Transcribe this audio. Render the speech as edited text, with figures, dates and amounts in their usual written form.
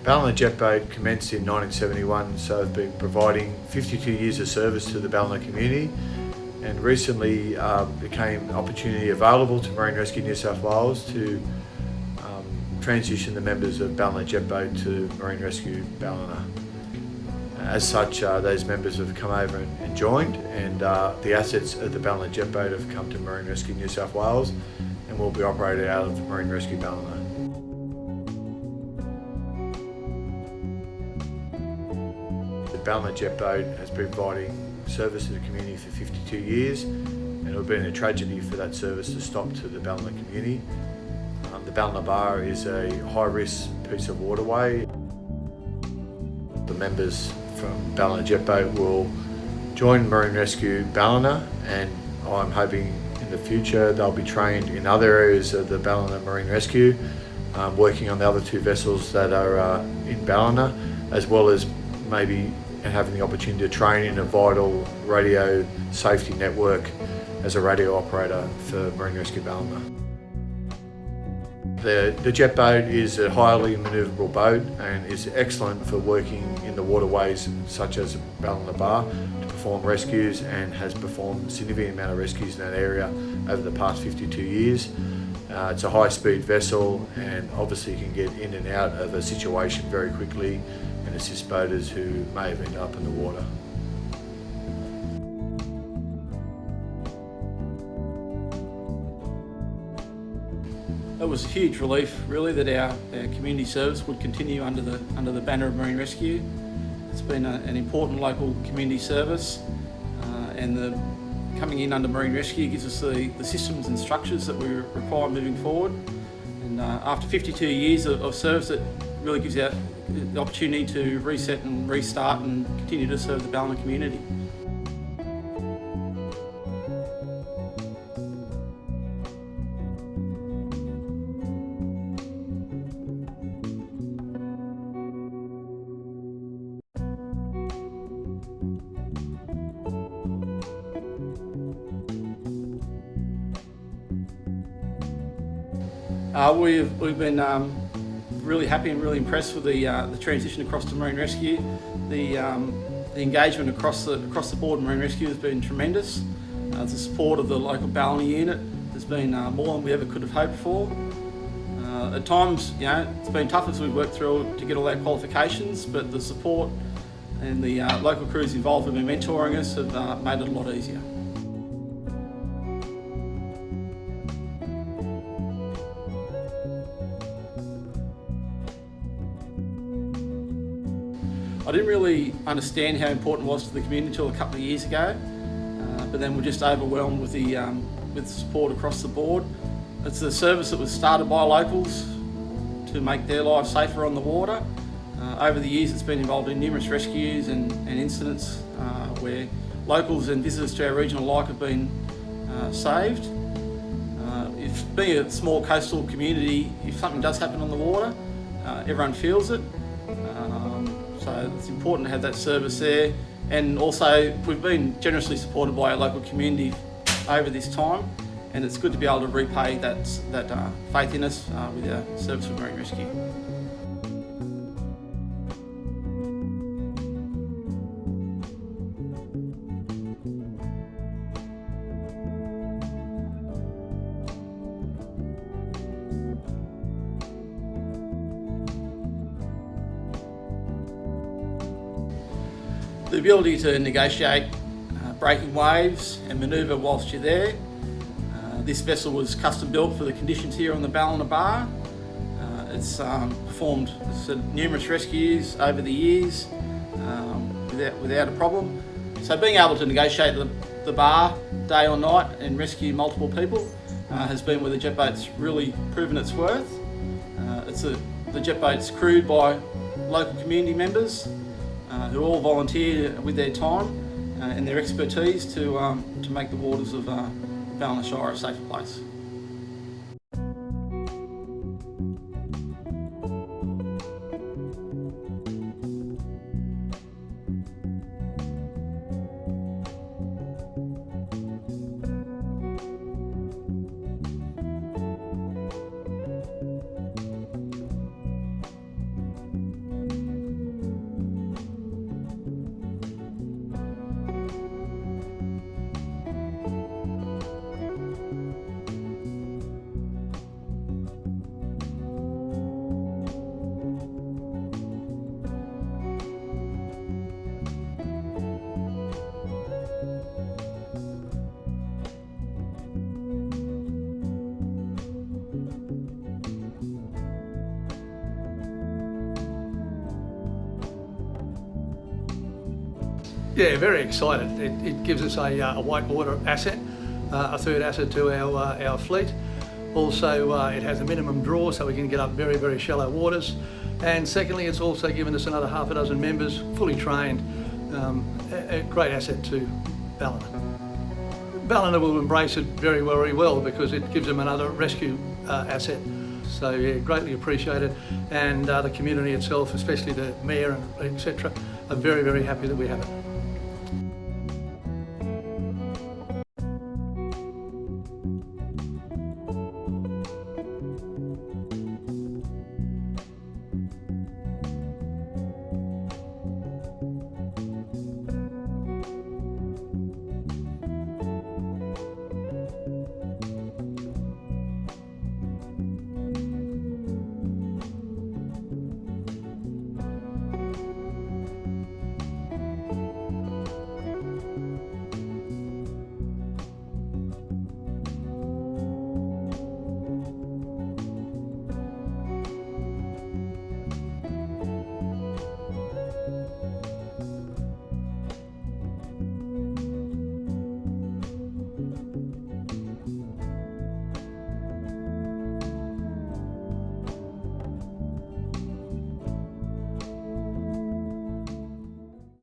Ballina Jet Boat commenced in 1971, so they've been providing 52 years of service to the Ballina community, and recently became opportunity available to Marine Rescue New South Wales to transition the members of Ballina Jet Boat to Marine Rescue Ballina. As such, those members have come over and joined, and the assets of the Ballina Jet Boat have come to Marine Rescue New South Wales and will be operated out of Marine Rescue Ballina. The Ballina Jet Boat has been providing service to the community for 52 years, and it would have been a tragedy for that service to stop to the Ballina community. The Ballina Bar is a high-risk piece of waterway. The members from Ballina Jet Boat will join Marine Rescue Ballina, and I'm hoping in the future they'll be trained in other areas of the Ballina Marine Rescue, working on the other two vessels that are in Ballina, as well as maybe having the opportunity to train in a vital radio safety network as a radio operator for Marine Rescue Ballina. The jet boat is a highly maneuverable boat and is excellent for working in the waterways such as Ballina Bar to perform rescues, and has performed a significant amount of rescues in that area over the past 52 years. It's a high-speed vessel, and obviously can get in and out of a situation very quickly and assist boaters who may have ended up in the water. It was a huge relief, really, that our community service would continue under the banner of Marine Rescue. It's been an important local community service, and coming in under Marine Rescue gives us the systems and structures that we require moving forward. And after 52 years of service, it really gives out the opportunity to reset and restart and continue to serve the Ballina community. We've been really happy and really impressed with the transition across to Marine Rescue. The engagement across the board in Marine Rescue has been tremendous. The support of the local Ballina unit has been more than we ever could have hoped for. At times, it's been tough as we worked through to get all our qualifications, but the support and the local crews involved who've been mentoring us have made it a lot easier. I didn't really understand how important it was to the community until a couple of years ago, but then we're just overwhelmed with the support across the board. It's a service that was started by locals to make their lives safer on the water. Over the years, it's been involved in numerous rescues and incidents where locals and visitors to our regional like have been saved. If being a small coastal community, if something does happen on the water, everyone feels it. So it's important to have that service there, and also we've been generously supported by our local community over this time, and it's good to be able to repay that faith in us with our service with Marine Rescue. The ability to negotiate breaking waves and manoeuvre whilst you're there. This vessel was custom built for the conditions here on the Ballina Bar. It's performed numerous rescues over the years without a problem. So being able to negotiate the bar day or night and rescue multiple people has been where the jet boat's really proven its worth. The jet boat's crewed by local community members who all volunteer with their time and their expertise to make the waters of Ballina Shire a safer place. Yeah, very excited. It gives us a whitewater asset, a third asset to our fleet. Also, it has a minimum draw, so we can get up very, very shallow waters. And secondly, it's also given us another half a dozen members, fully trained, a great asset to Ballina. Ballina will embrace it very, very well because it gives them another rescue asset. So yeah, greatly appreciated. And the community itself, especially the mayor and etc., are very, very happy that we have it.